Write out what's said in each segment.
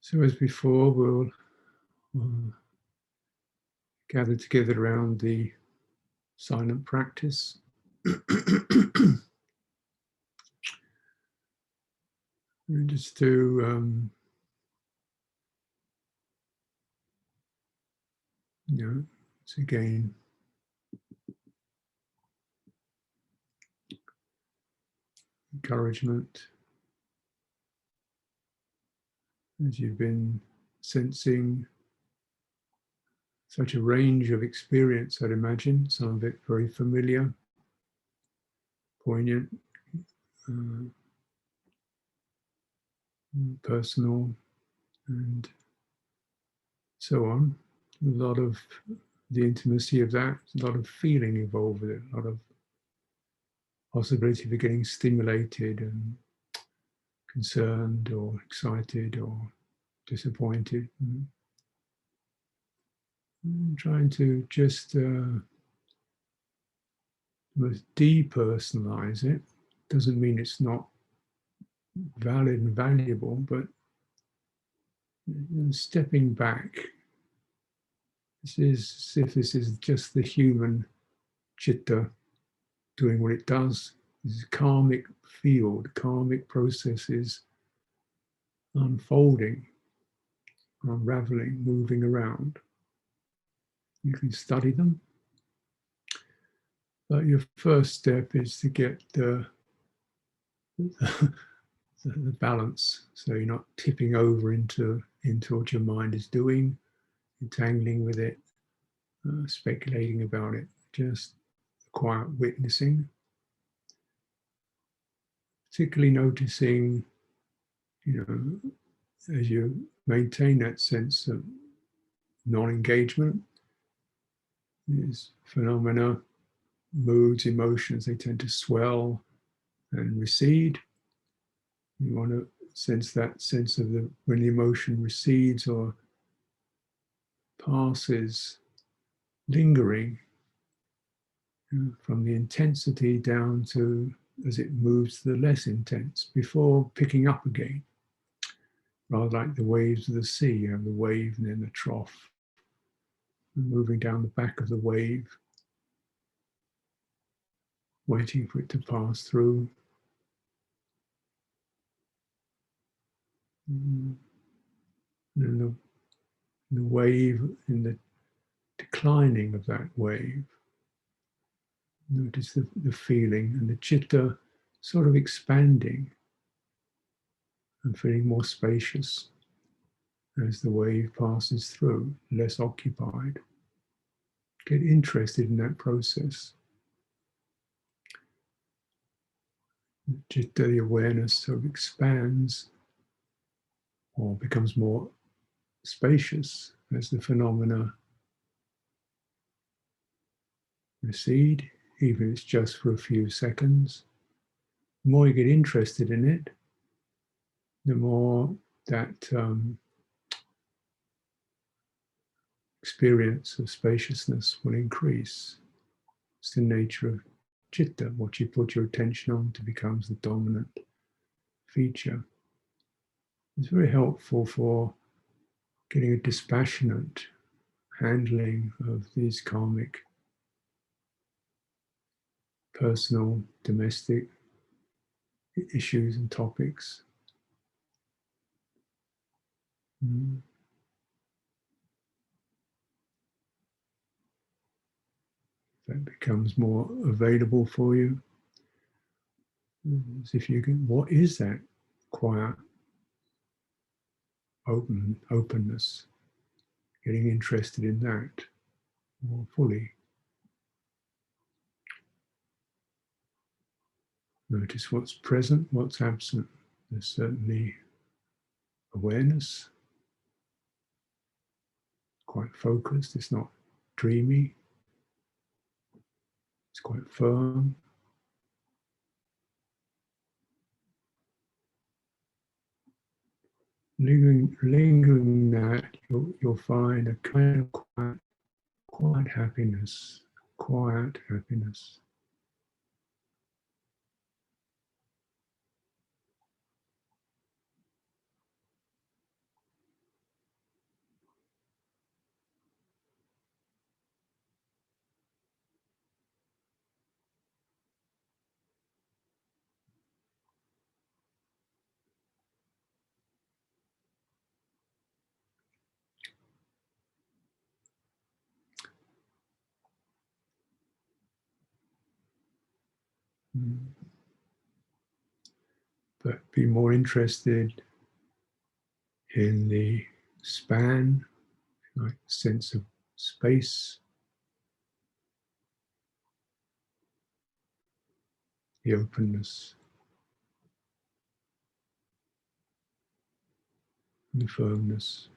So as before, we'll gather together around the silent practice. And just to, it's again, encouragement. As you've been sensing such a range of experience, I'd imagine, some of it very familiar, poignant, personal, and so on. A lot of the intimacy of that, a lot of feeling involved with it, a lot of possibility for getting stimulated and concerned or excited or disappointed. And trying to just depersonalize it. Doesn't mean it's not valid and valuable, but stepping back. This is as if this is just the human citta doing what it does. This is karmic field, karmic processes unfolding, unraveling, moving around. You can study them, but your first step is to get the balance, so you're not tipping over into what your mind is doing, entangling with it, speculating about it, just quiet witnessing, particularly noticing, as you maintain that sense of non-engagement, these phenomena, moods, emotions, they tend to swell and recede. You want to sense that sense of when the emotion recedes or passes, lingering, from the intensity down to as it moves to the less intense before picking up again. Rather like the waves of the sea, you have the wave and then the trough, and moving down the back of the wave, waiting for it to pass through. And the wave, in the declining of that wave, notice the feeling and the citta sort of expanding and feeling more spacious as the wave passes through, less occupied. Get interested in that process. Citta, the awareness, sort of expands or becomes more spacious as the phenomena recede, even if it's just for a few seconds. The more you get interested in it, the more that experience of spaciousness will increase. It's the nature of citta. What you put your attention on to becomes the dominant feature. It's very helpful for getting a dispassionate handling of these karmic, personal, domestic issues and topics. That becomes more available for you. As if you can, what is that quiet openness? Getting interested in that more fully. Notice what's present, what's absent. There's certainly awareness, quite focused, it's not dreamy, it's quite firm. Lingering that, you'll find a kind of quiet happiness, quiet happiness. But be more interested in the span, like sense of space, the openness, the firmness.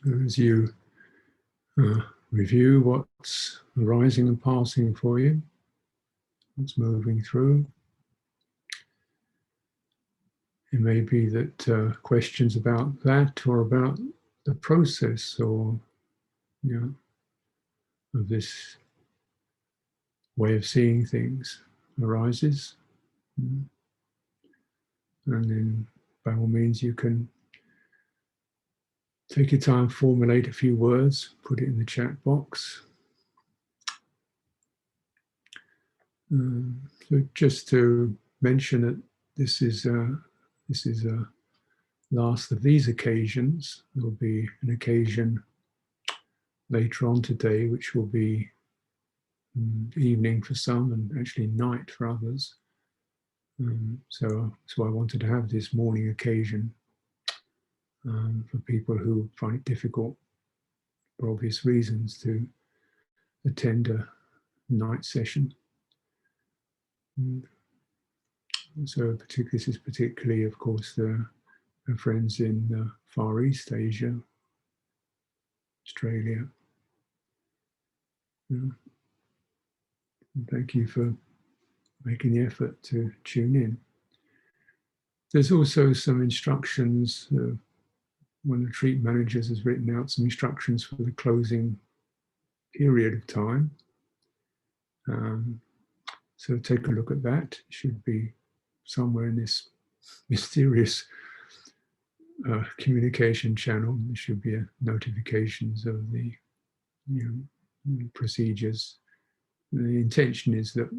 As you review what's arising and passing for you, what's moving through, it may be that questions about that or about the process or, of this way of seeing things arises. And then by all means you can take your time, formulate a few words, put it in the chat box. So just to mention that this is a last of these occasions. There will be an occasion later on today, which will be evening for some and actually night for others. So I wanted to have this morning occasion for people who find it difficult, for obvious reasons, to attend a night session. So this is particularly, of course, the friends in Far East Asia, Australia. Thank you for making the effort to tune in. There's also some instructions. One of the retreat managers has written out some instructions for the closing period of time. So take a look at that. It should be somewhere in this mysterious communication channel. There should be notifications of the procedures. The intention is that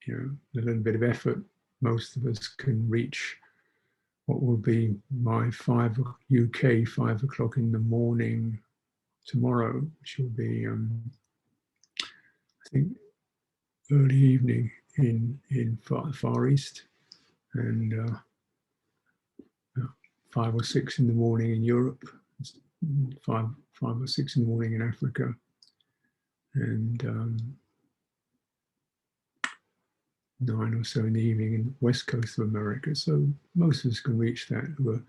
a little bit of effort, most of us can reach what will be my UK 5 o'clock in the morning tomorrow, which will be I think early evening in Far East, and 5 or 6 in the morning in Europe, 5 or 6 in the morning in Africa, and 9 or so in the evening in the west coast of America. So most of us can reach that who are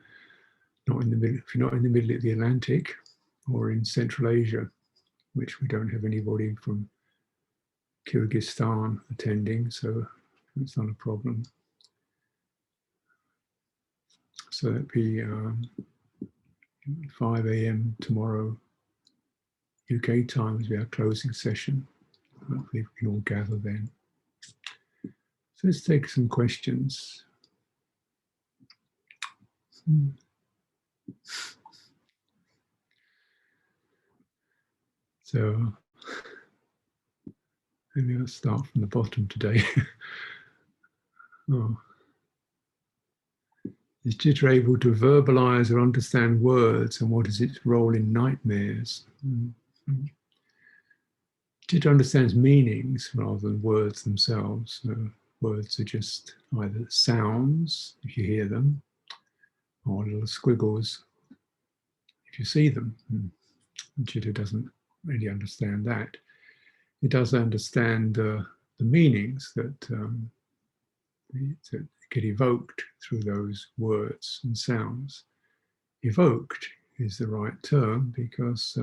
not in the middle. If you're not in the middle of the Atlantic or in Central Asia, which we don't have anybody from Kyrgyzstan attending, so it's not a problem. So that'd be 5 a.m. tomorrow UK time as we have closing session. Hopefully we can all gather then. So let's take some questions. So maybe I'll start from the bottom today. Is Citta able to verbalize or understand words, and what is its role in nightmares? Citta understands meanings rather than words themselves. Words are just either sounds, if you hear them, or little squiggles, if you see them. Citta doesn't really understand that. It does understand the meanings that get evoked through those words and sounds. Evoked is the right term because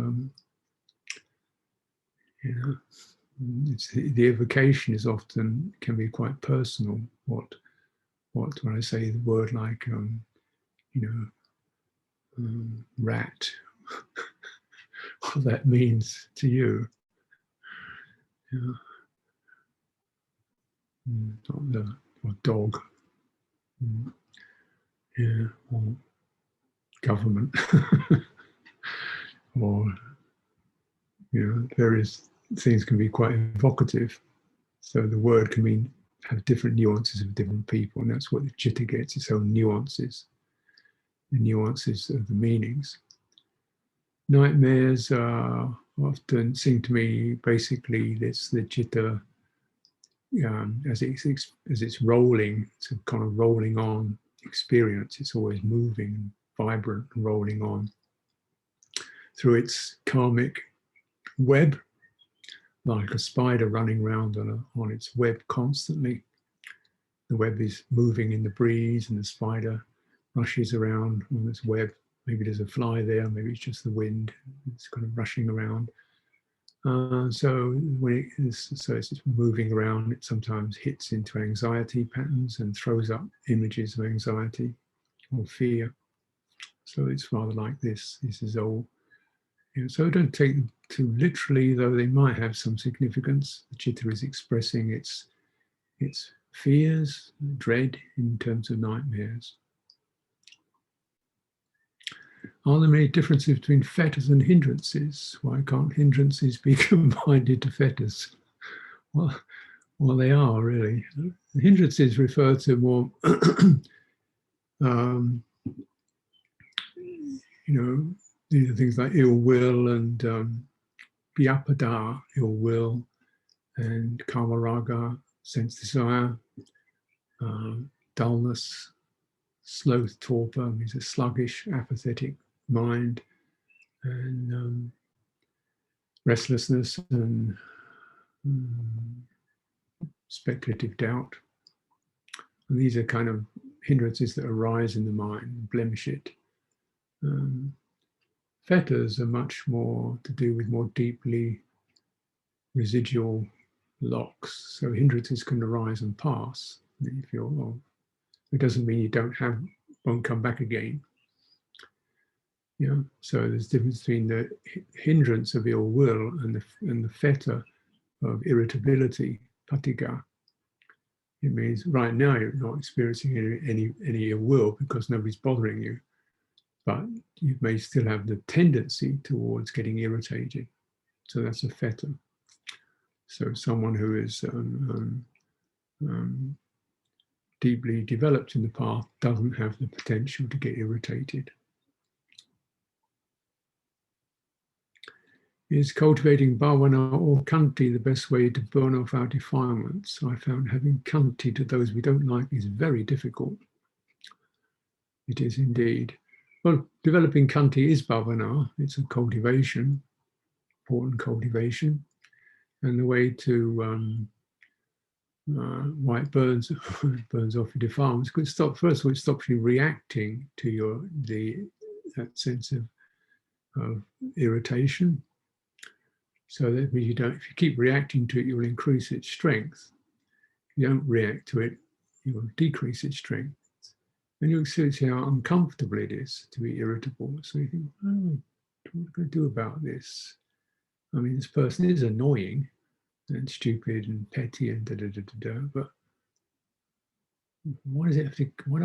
it's the evocation is often can be quite personal. What when I say the word like rat, what that means to you. Or dog. Or government. Or various things can be quite evocative. So the word can have different nuances of different people, and that's what the citta gets, its own nuances, the nuances of the meanings. Nightmares often seem to me basically it's the citta as it's rolling, it's a kind of rolling on experience. It's always moving, vibrant, and rolling on through its karmic web, like a spider running around on its web constantly. The web is moving in the breeze, and the spider rushes around on its web maybe there's a fly there, maybe it's just the wind, it's kind of rushing around. So when it's moving around, it sometimes hits into anxiety patterns and throws up images of anxiety or fear. So it's rather like this. This is all. You know, so don't take them too literally, though they might have some significance. The citta is expressing its fears, dread in terms of nightmares. Are there many differences between fetters and hindrances? Why can't hindrances be combined into fetters? Well, they are really. The hindrances refer to more, these are things like ill will and vyapada, ill will, and kamaraga, sense desire, dullness, sloth, torpor, means a sluggish, apathetic mind, and restlessness and speculative doubt. And these are kind of hindrances that arise in the mind, blemish it. Fetters are much more to do with more deeply residual locks. So hindrances can arise and pass. You feel, well, it doesn't mean you won't come back again. Yeah. So there's a difference between the hindrance of ill will and the fetter of irritability, patigha. It means right now you're not experiencing any ill will because nobody's bothering you, but you may still have the tendency towards getting irritated. So that's a fetter. So someone who is deeply developed in the path doesn't have the potential to get irritated. Is cultivating bhavana or khanti the best way to burn off our defilements? I found having khanti to those we don't like is very difficult. It is indeed. Well, developing khanti is bhavana. It's a cultivation, important cultivation. And the way to why it burns off your defilements. First of all, it stops you reacting to that sense of irritation. So that means if you keep reacting to it, you'll increase its strength. If you don't react to it, you will decrease its strength. And you'll see how uncomfortable it is to be irritable. So you think, oh, what am I going to do about this? I mean, this person is annoying and stupid and petty and but why do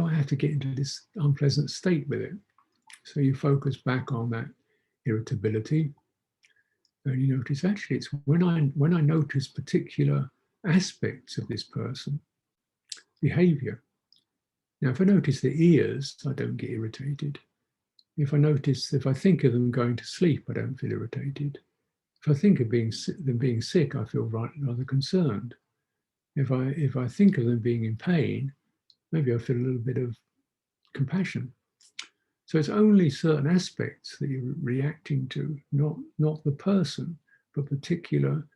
I have to get into this unpleasant state with it? So you focus back on that irritability, and you notice actually it's when I notice particular aspects of this person behavior. Now, if I notice the ears, I don't get irritated. If I think of them going to sleep, I don't feel irritated. If I think of them being sick, I feel rather concerned. If I think of them being in pain, maybe I feel a little bit of compassion. So it's only certain aspects that you're reacting to, not the person, but particular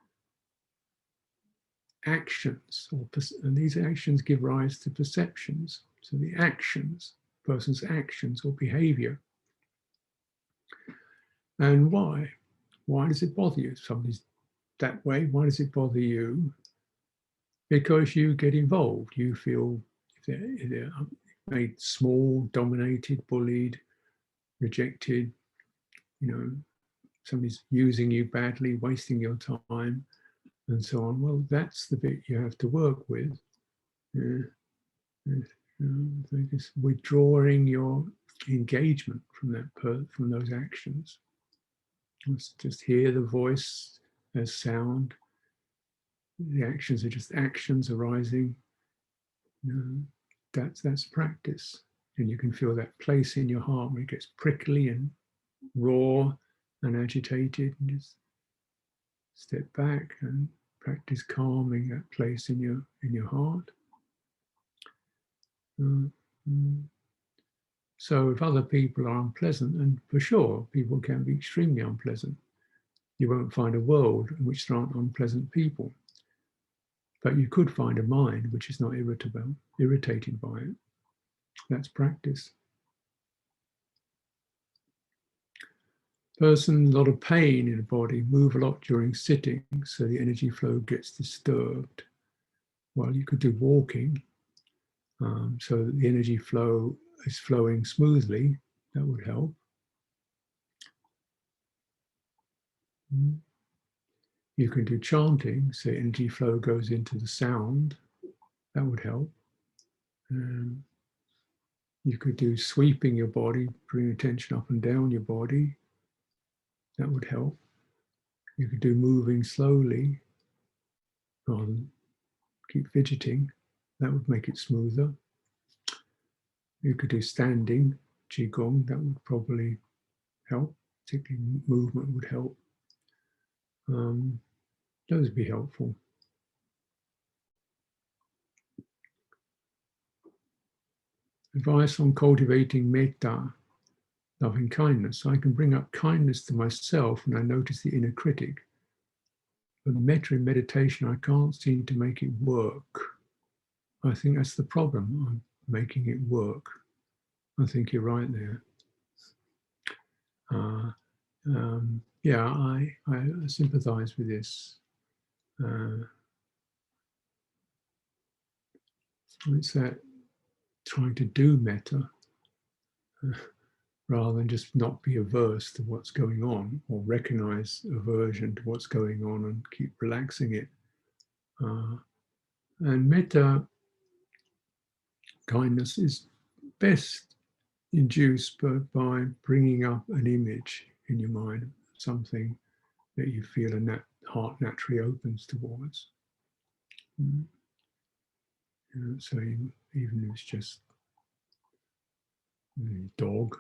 actions, and these actions give rise to perceptions. So the actions, person's actions or behavior. And why? Why does it bother you? If somebody's that way, why does it bother you? Because you get involved. You feel if they're made small, dominated, bullied, rejected, somebody's using you badly, wasting your time, and so on. Well, that's the bit you have to work with. Just withdrawing your engagement from those actions. Just hear the voice as sound. The actions are just actions arising. That's practice, and you can feel that place in your heart where it gets prickly and raw and agitated, and just step back and practice calming that place in your heart. So if other people are unpleasant, and for sure people can be extremely unpleasant, you won't find a world in which there aren't unpleasant people. But you could find a mind which is not irritated by it. That's practice. Person, a lot of pain in the body, move a lot during sitting, so the energy flow gets disturbed. Well, you could do walking, so that the energy flow is flowing smoothly. That would help. You can do chanting, so energy flow goes into the sound. That would help. You could do sweeping your body, bring attention up and down your body. That would help. You could do moving slowly rather than keep fidgeting. That would make it smoother. You could do standing, qigong. That would probably help. Particularly movement would help. Those would be helpful. Advice on cultivating mētta, loving kindness. I can bring up kindness to myself when I notice the inner critic. But metta in meditation, I can't seem to make it work. I think that's the problem. I'm making it work. I think you're right there. Yeah, I sympathize with this. It's that trying to do metta rather than just not be averse to what's going on or recognize aversion to what's going on and keep relaxing it. And metta, kindness, is best induced by bringing up an image in your mind, something that you feel and that heart naturally opens towards. So even if it's just dog,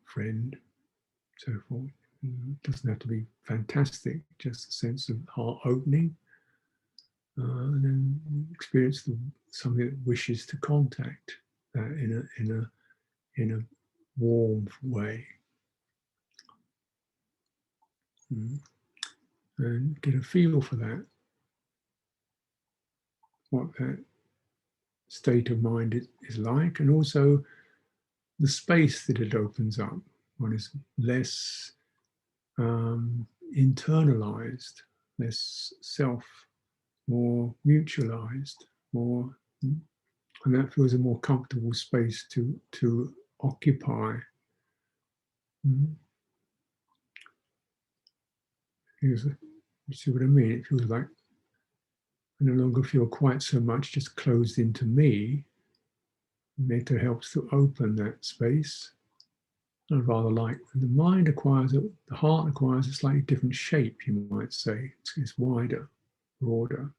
friend, so forth. It doesn't have to be fantastic, just a sense of heart opening. And then experience something that wishes to contact that in a warm way. And get a feel for that, what that state of mind is like, and also the space that it opens up. One is less internalized, less self, more mutualized, more, and that feels a more comfortable space to occupy. You see what I mean? It feels like I no longer feel quite so much just closed into me. Metta helps to open that space. I rather like the mind acquires the heart acquires a slightly different shape, you might say. It's wider, broader,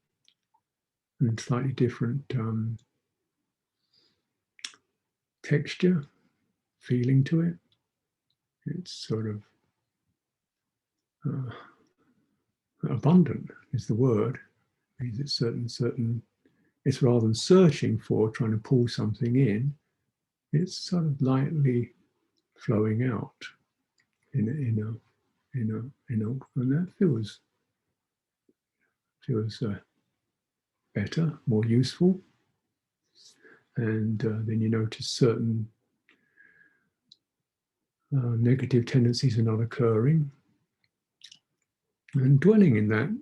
and slightly different texture, feeling to it. It's sort of abundant is the word. It means it's certain. It's rather than searching for, trying to pull something in. It's sort of lightly flowing out and that feels better, more useful. And then you notice certain negative tendencies are not occurring. And dwelling in that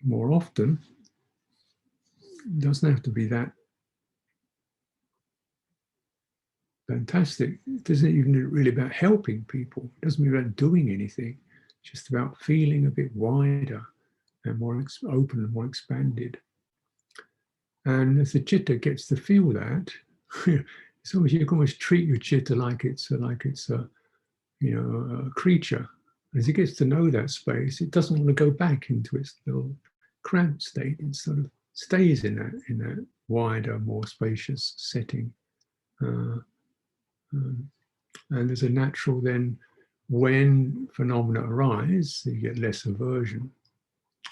more often doesn't have to be that fantastic. It isn't even really about helping people. It doesn't mean about doing anything. It's just about feeling a bit wider and more open and more expanded. And as the citta gets to feel that, it's almost, you can almost treat your citta like it's a creature. As it gets to know that space, it doesn't want to go back into its little cramped state. It sort of stays in that wider, more spacious setting. And there's a natural then, when phenomena arise, you get less aversion,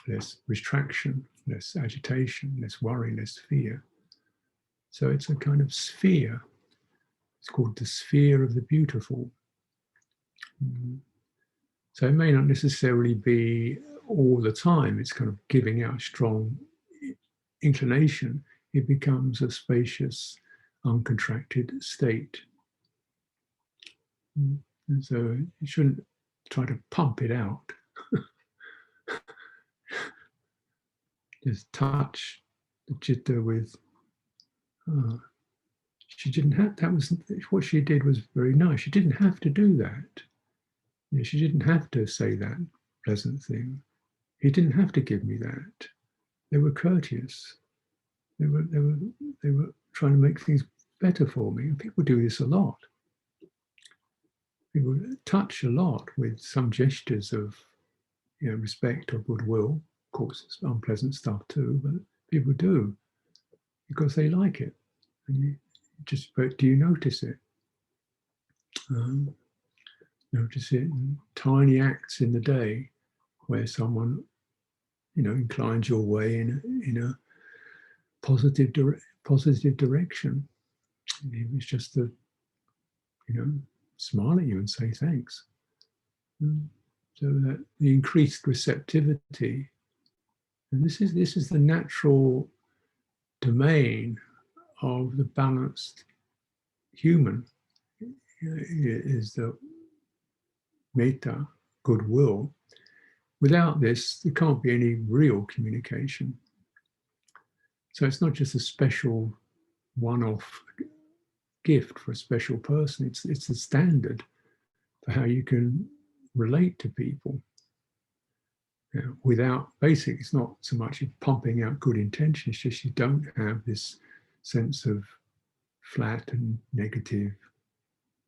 less retraction, less agitation, less worry, less fear. So it's a kind of sphere. It's called the sphere of the beautiful. So it may not necessarily be all the time, it's kind of giving out strong inclination. It becomes a spacious, uncontracted state. And so you shouldn't try to pump it out. Just touch the citta with. She didn't have. That was what she did. Was very nice. She didn't have to do that. You know, she didn't have to say that pleasant thing. He didn't have to give me that. They were courteous. They were trying to make things better for me. And people do this a lot. People touch a lot with some gestures of, you know, respect or goodwill. Of course, it's unpleasant stuff too, but people do because they like it. And you just, but do you notice it? Notice it in tiny acts in the day where someone, you know, inclines your way in a positive direction. It's just to, you know, smile at you and say thanks. So that the increased receptivity, and this is the natural domain of the balanced human, is the mētta, goodwill. Without this, there can't be any real communication. So it's not just a special one-off gift for a special person. It's the standard for how you can relate to people. You know, without, basically, it's not so much pumping out good intention, it's just you don't have this sense of flat and negative,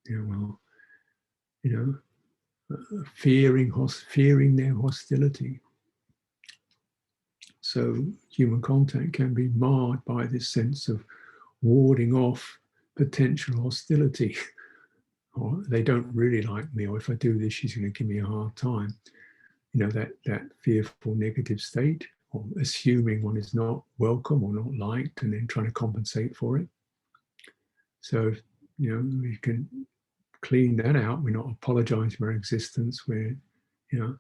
you know, well, you know, fearing their hostility. So human contact can be marred by this sense of warding off potential hostility. Or they don't really like me, or if I do this, she's going to give me a hard time. You know, that fearful negative state, or assuming one is not welcome or not liked and then trying to compensate for it. So, you know, we can clean that out. We're not apologizing for our existence. We're, you know,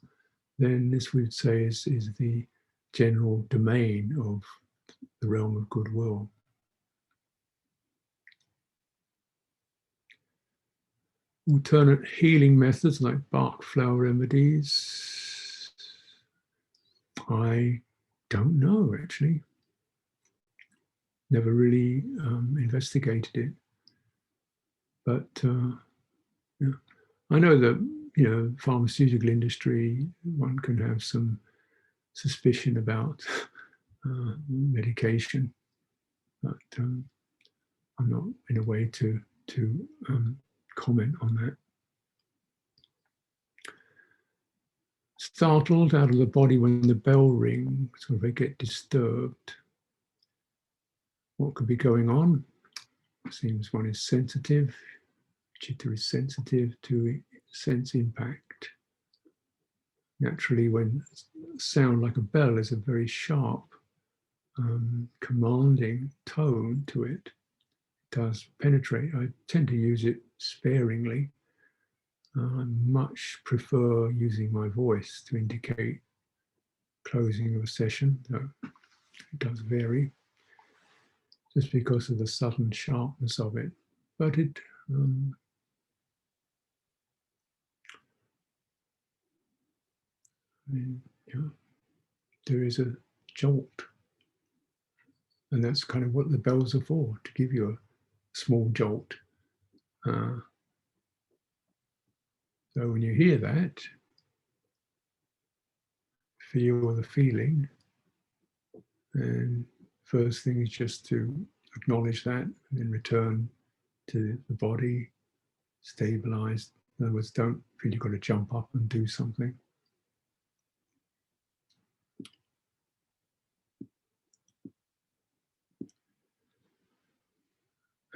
then this we would say is the general domain of the realm of goodwill. Alternate healing methods like bark flower remedies, I don't know actually. Never really investigated it. But yeah. I know that, you know, pharmaceutical industry, one can have some suspicion about medication, but I'm not in a way to comment on that. Startled out of the body when the bell rings, or if they get disturbed. What could be going on? It seems one is sensitive. Citta is sensitive to sense impact. Naturally, when sound like a bell is a very sharp, commanding tone to it, it does penetrate. I tend to use it sparingly. I much prefer using my voice to indicate closing of a session, though it does vary, just because of the sudden sharpness of it. But it, yeah, there is a jolt. And that's kind of what the bells are for, to give you a small jolt. So when you hear that, feel the feeling. And first thing is just to acknowledge that and then return to the body, stabilized. In other words, don't feel you've got to jump up and do something.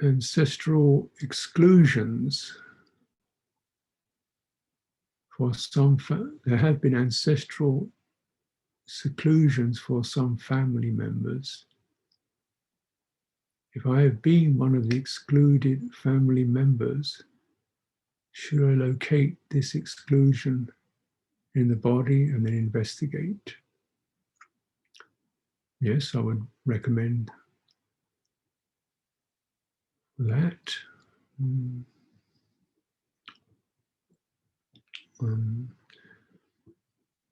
Ancestral exclusions. For some, there have been ancestral seclusions for some family members. If I have been one of the excluded family members, should I locate this exclusion in the body and then investigate? Yes, I would recommend that.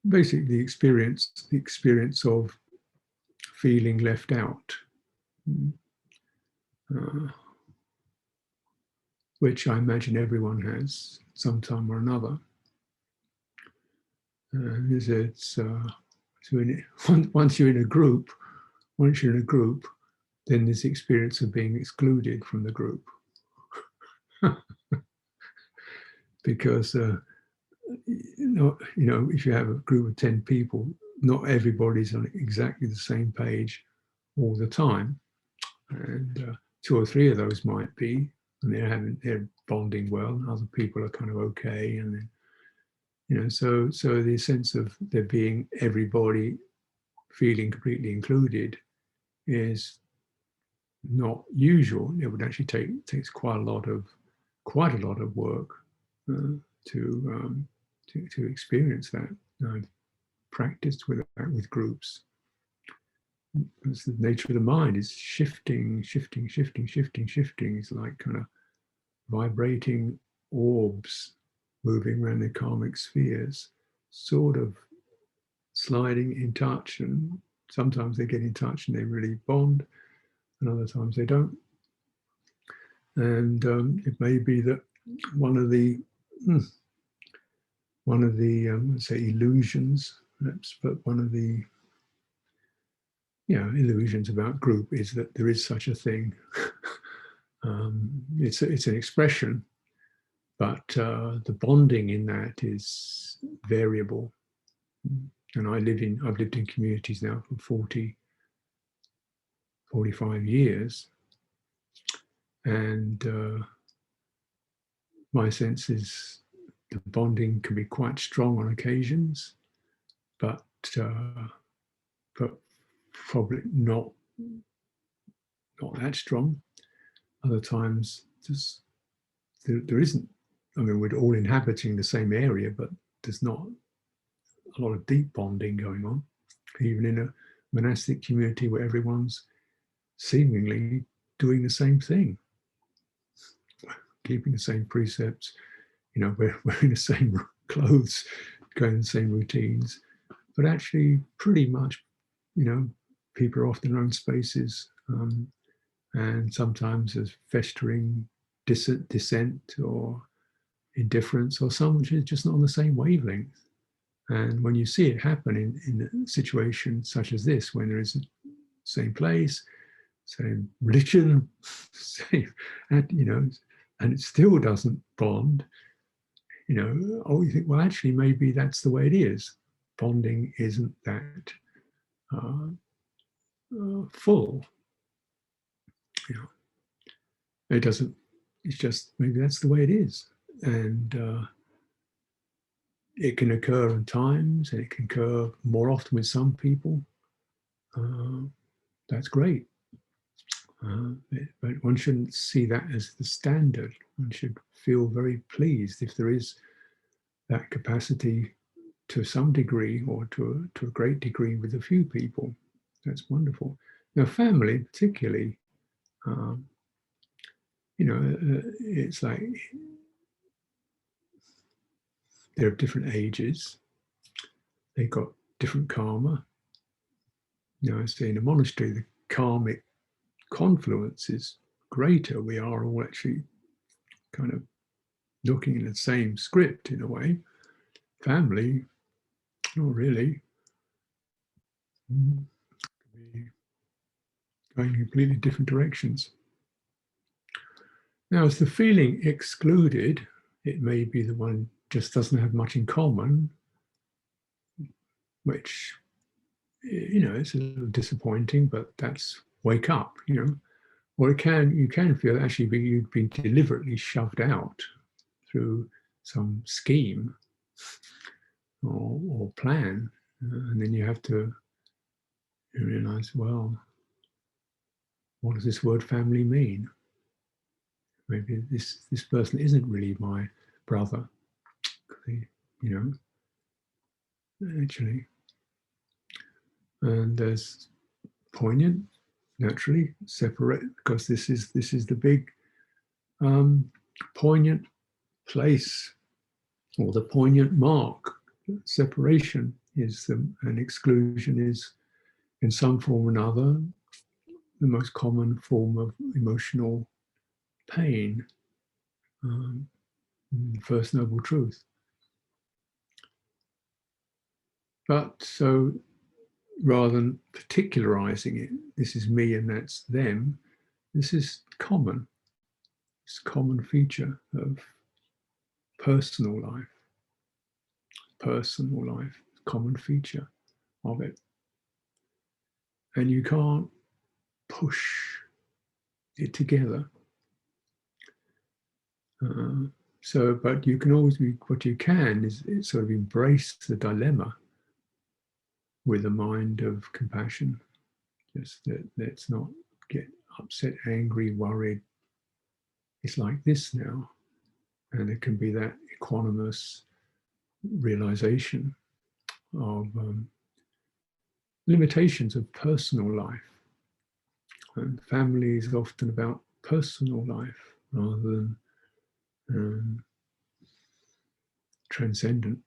basically the experience of feeling left out, which I imagine everyone has sometime or another. And once you're in a group, then this experience of being excluded from the group, because if you have a group of 10 people, not everybody's on exactly the same page all the time, and 2 or 3 of those might be, and they're bonding well, and other people are kind of okay, and then, so the sense of there being everybody feeling completely included is not usual. It would actually takes quite a lot of work to experience that. I've practiced with that with groups. It's the nature of the mind is shifting. It's like kind of vibrating orbs moving around the karmic spheres, sort of sliding in touch, and sometimes they get in touch and they really bond, and other times they don't. And it may be that one of the let's say illusions, perhaps, but one of the illusions about group is that there is such a thing. It's an expression, but the bonding in that is variable. And I've lived in communities now for 45 years, and my sense is the bonding can be quite strong on occasions, but probably not that strong. Other times, there isn't. I mean, we're all inhabiting the same area, but there's not a lot of deep bonding going on, even in a monastic community where everyone's seemingly doing the same thing, keeping the same precepts, wearing the same clothes, going the same routines, but actually pretty much, people are off in their own spaces, and sometimes there's festering dissent or indifference, or someone who's just not on the same wavelength. And when you see it happen in a situation such as this, when there is the same place, same religion, same, and and it still doesn't bond, you think, well, actually, maybe that's the way it is. Bonding isn't that full. It doesn't. It's just maybe that's the way it is, and it can occur at times, and it can occur more often with some people. That's great. But one shouldn't see that as the standard. One should feel very pleased if there is that capacity to some degree, or to a great degree with a few people. That's wonderful. Now, family particularly, it's like they're of different ages. They've got different karma. I say in a monastery, the karmic confluence is greater. We are all actually kind of looking in the same script in a way. Family, not really. Going completely different directions. Now, as the feeling excluded, it may be the one just doesn't have much in common, which, it's a little disappointing, but that's wake up, Or you can feel actually you've been deliberately shoved out through some scheme or plan, and then you have to realize, well, what does this word family mean? Maybe this person isn't really my brother, actually. And there's poignant, naturally, separate, because this is the big poignant place or the poignant mark. Separation is an exclusion is, in some form or another, the most common form of emotional pain. The first noble truth. But so rather than particularizing it, this is me and that's them, this is common. It's a common feature of personal life. Personal life, common feature of it. And you can't push it together. But you can always be, what you can is sort of embrace the dilemma with a mind of compassion. Just that let's not get upset, angry, worried. It's like this now. And it can be that equanimous realization of limitations of personal life. And family is often about personal life rather than transcendent.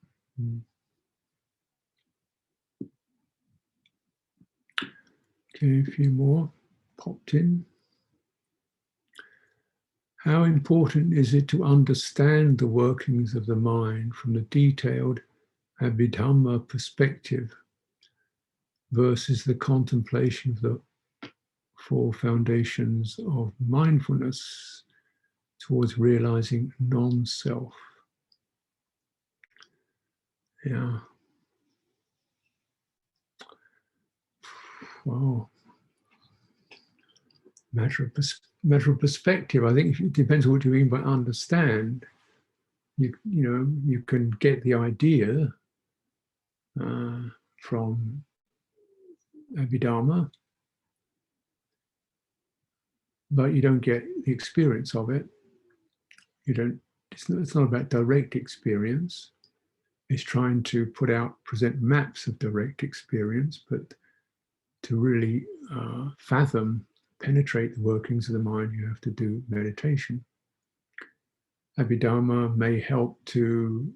Okay, a few more popped in. How important is it to understand the workings of the mind from the detailed Abhidhamma perspective versus the contemplation of the four foundations of mindfulness towards realizing non-self? Yeah. Wow. Matter of perspective. I think it depends on what you mean by understand. You can get the idea from Abhidhamma, but you don't get the experience of it. You don't. It's not about direct experience. It's trying to present maps of direct experience, but to really fathom, penetrate the workings of the mind, you have to do meditation. Abhidhamma may help to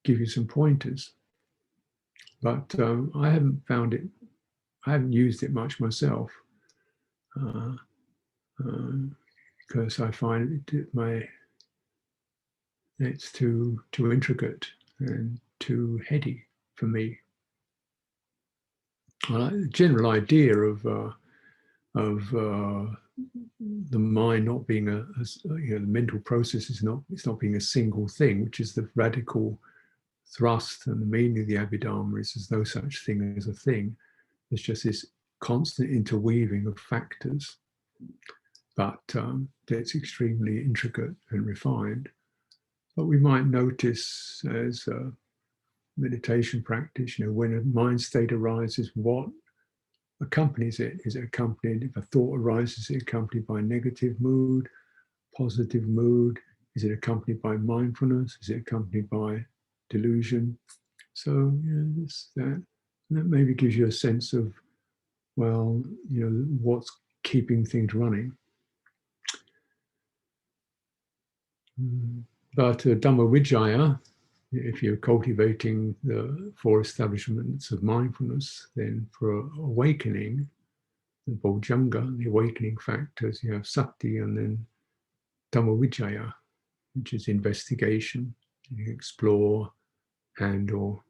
give you some pointers, but I haven't found it. I haven't used it much myself because I find it's too intricate and too heady for me. The general idea of the mind not being the mental process is not, it's not being a single thing, which is the radical thrust and the meaning of the Abhidhamma. Is there's no such thing as a thing. There's just this constant interweaving of factors, but it's extremely intricate and refined. But we might notice as a meditation practice, when a mind state arises, what accompanies it? Is it accompanied, if a thought arises, is it accompanied by negative mood, positive mood? Is it accompanied by mindfulness? Is it accompanied by delusion? So that maybe gives you a sense of, well, what's keeping things running. But Dhamma Vijaya, if you're cultivating the four establishments of mindfulness, then for awakening, the Bojjhanga, the awakening factors, you have sati and then Dhamma Vijaya, which is investigation. You explore, handle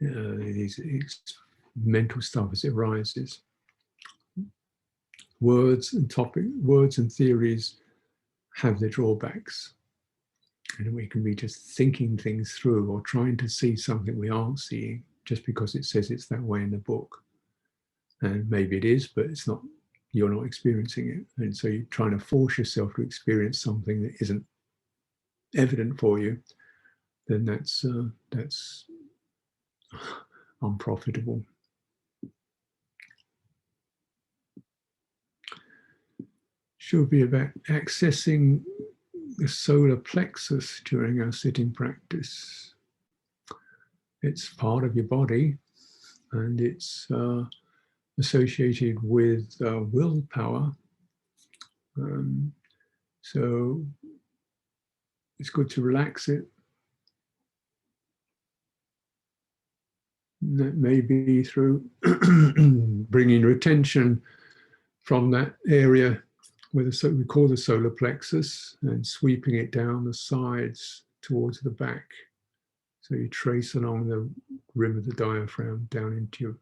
these mental stuff as it arises. Words and theories have their drawbacks. And we can be just thinking things through or trying to see something we aren't seeing just because it says it's that way in the book. And maybe it is, but it's not, you're not experiencing it. And so you're trying to force yourself to experience something that isn't evident for you, then that's unprofitable. Should be about accessing the solar plexus during our sitting practice. It's part of your body and it's associated with willpower. So it's good to relax it That may be through bringing your attention from that area where we call the solar plexus and sweeping it down the sides towards the back. So you trace along the rim of the diaphragm down into your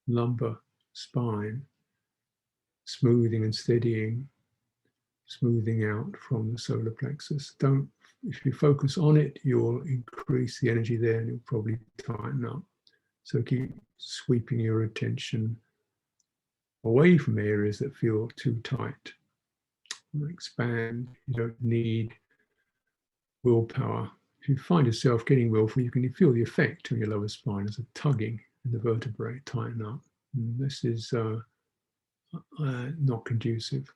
lumbar spine, smoothing and steadying, smoothing out from the solar plexus. If you focus on it, you'll increase the energy there and it'll probably tighten up. So keep sweeping your attention away from areas that feel too tight. Expand. You don't need willpower. If you find yourself getting willful, you can feel the effect on your lower spine as a tugging in the vertebrae tighten up. And this is not conducive.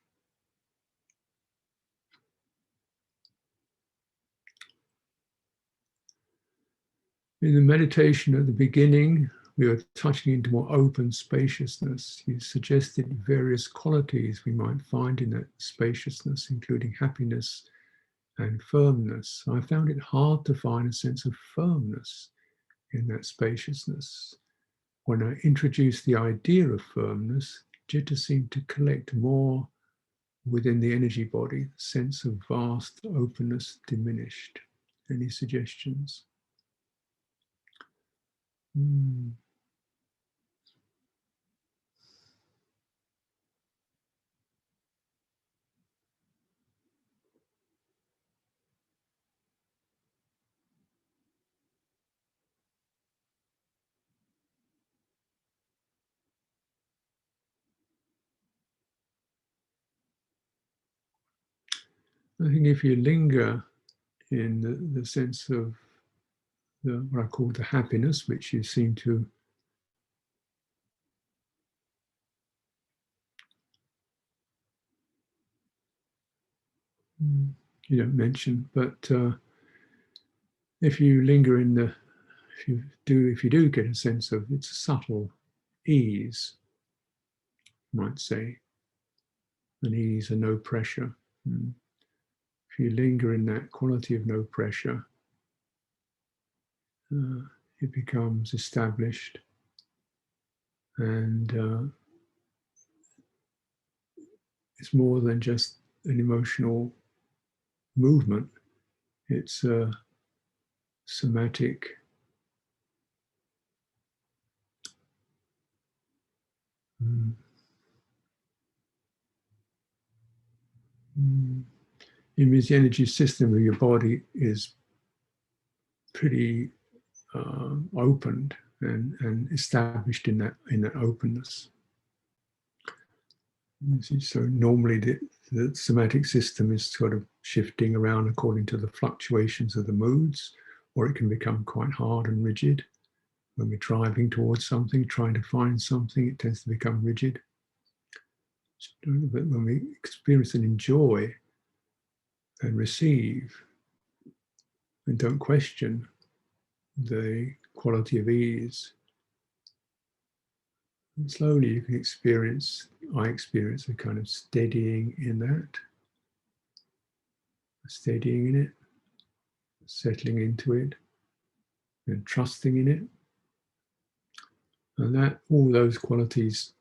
In the meditation at the beginning, we were touching into more open spaciousness. You suggested various qualities we might find in that spaciousness, including happiness and firmness. I found it hard to find a sense of firmness in that spaciousness. When I introduced the idea of firmness, citta seemed to collect more within the energy body. The sense of vast openness diminished. Any suggestions? I think if you linger in the sense of what I call the happiness, which you seem to you don't mention, but if you linger in if you do get a sense of it's a subtle ease, you might say, an ease and no pressure. If you linger in that quality of no pressure, it becomes established, and it's more than just an emotional movement. It's a somatic it means the energy system of your body is pretty opened and established in that openness. So normally the somatic system is sort of shifting around according to the fluctuations of the moods, or it can become quite hard and rigid. When we're driving towards something, trying to find something, it tends to become rigid. But when we experience and enjoy and receive and don't question the quality of ease, and slowly you can I experience a kind of steadying in that, steadying in it, settling into it, and trusting in it. And that all those qualities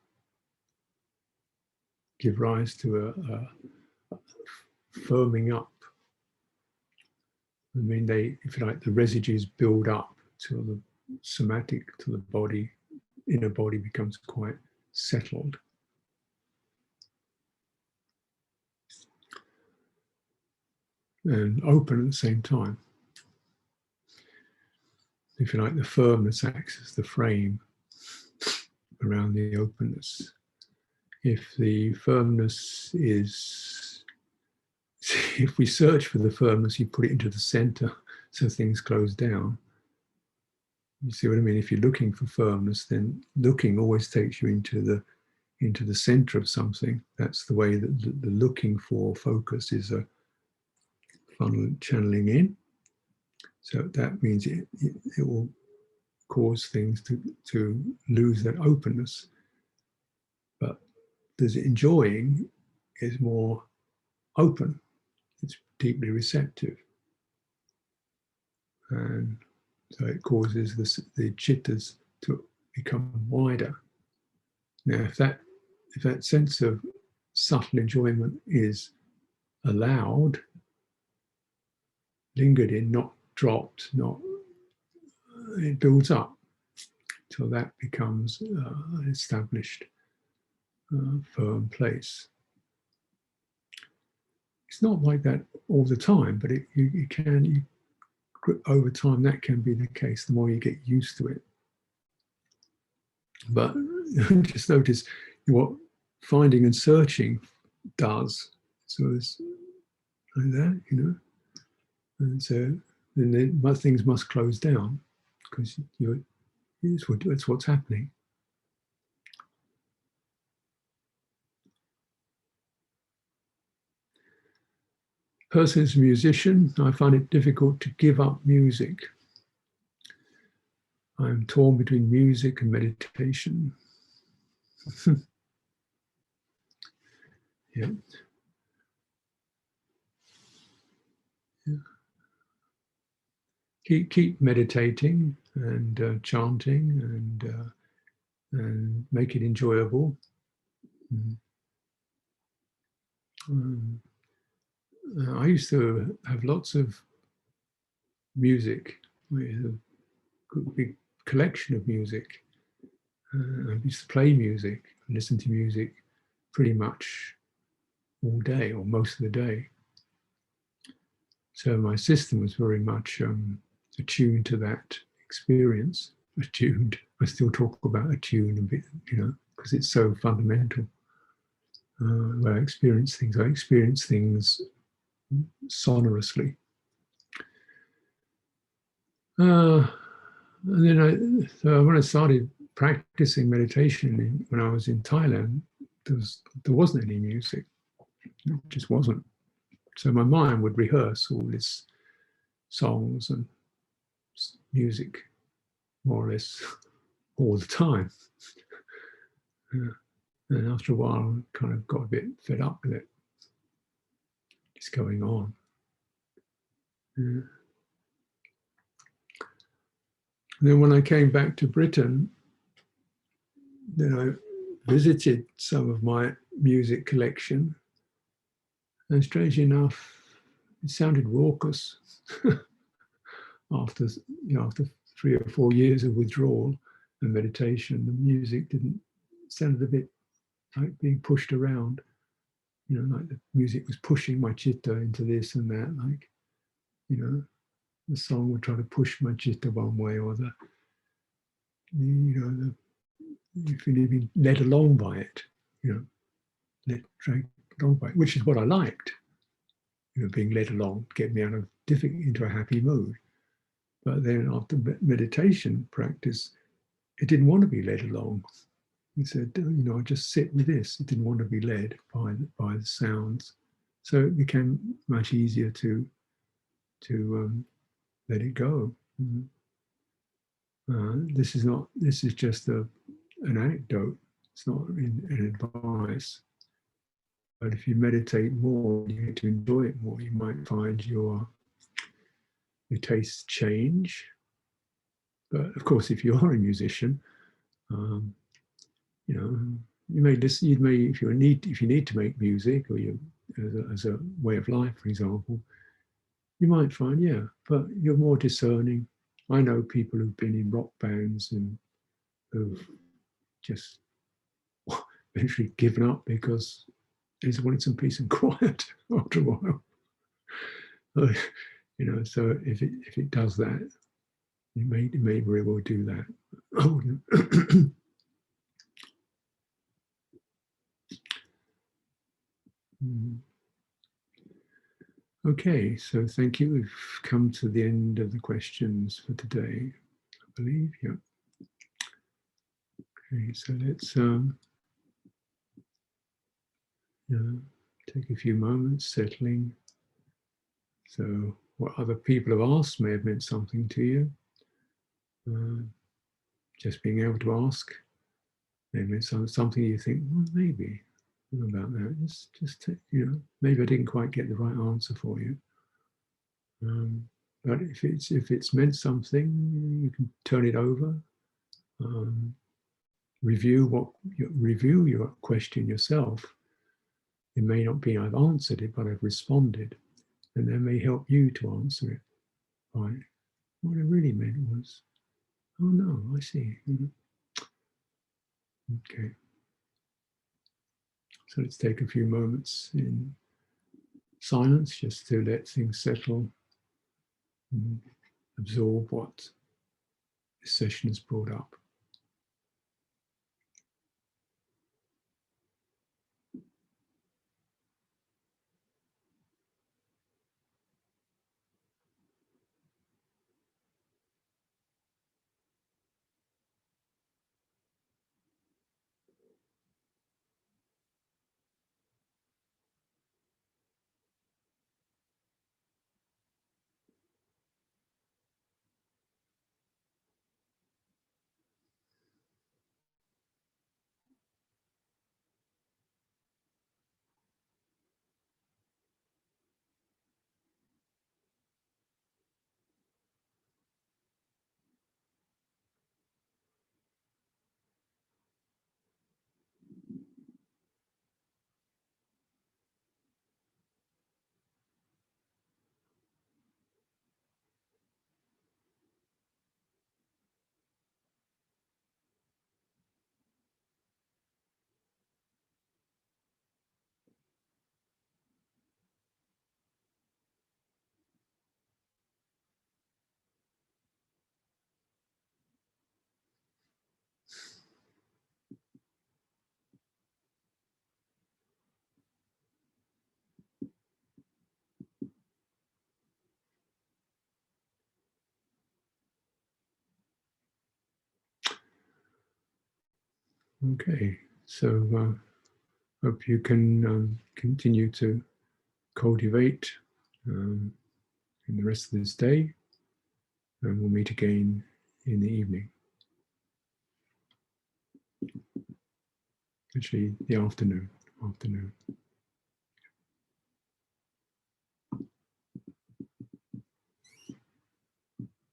give rise to a firming up. I mean, if you like, the residues build up till the somatic, to the body, inner body becomes quite settled. And open at the same time. If you like, the firmness acts as the frame around the openness. If the firmness is, if we search for the firmness, you put it into the center so things close down. You see what I mean? If you're looking for firmness, then looking always takes you into the center of something. That's the way that the looking for focus is a funnel channeling in. So that means it will cause things to lose that openness. But the enjoying is more open. It's deeply receptive. And so it causes the cittas to become wider. Now, if that sense of subtle enjoyment is allowed, lingered in, not dropped, it builds up till that becomes an established, firm place. It's not like that all the time, but over time that can be the case. The more you get used to it. But just notice what finding and searching does. So it's like that, and so then things must close down because it's what's happening. Person is a musician. I find it difficult to give up music. I'm torn between music and meditation. Yeah. Keep meditating and chanting and make it enjoyable. I used to have lots of music. We had a big collection of music. I used to play music, listen to music pretty much all day or most of the day. So my system was very much attuned to that experience. Attuned. I still talk about attune a bit, because it's so fundamental. Where I experience things sonorously. And then when I started practicing meditation when I was in Thailand, there wasn't any music. It just wasn't. So my mind would rehearse all these songs and music more or less all the time. And after a while, I kind of got a bit fed up with it. It's going on. And then when I came back to Britain, then I visited some of my music collection. And strangely enough, it sounded raucous after 3 or 4 years of withdrawal and meditation. The music sounded a bit like being pushed around, like the music was pushing my citta into this and that, like, the song would try to push my citta one way or you feel being led along by it, dragged along by it, which is what I liked, being led along, get me into a happy mood. But then after meditation practice, it didn't want to be led along. He said, I just sit with this. It didn't want to be led by the sounds. So it became much easier to let it go. This is just an anecdote. It's not an advice. But if you meditate more, you get to enjoy it more. You might find your tastes change. But of course, if you are a musician, you may listen. If you need to make music, or as a way of life, for example, you might find, but you're more discerning. I know people who've been in rock bands and who've just eventually given up because they just wanted some peace and quiet after a while. So if it does that, it may very well do that. Okay, so thank you. We've come to the end of the questions for today, I believe. Yeah. Okay, so let's take a few moments settling. So what other people have asked may have meant something to you. Just being able to ask may have meant something you think, well, maybe about that. Just maybe I didn't quite get the right answer for you. But if it's meant something, you can turn it over review your question yourself. It may not be I've answered it, but I've responded, and that may help you to answer it. Right? What I really meant was, oh no, I see. Okay. So let's take a few moments in silence just to let things settle and absorb what this session has brought up. Okay, so hope you can continue to cultivate in the rest of this day, and we'll meet again in the evening. Actually, the afternoon.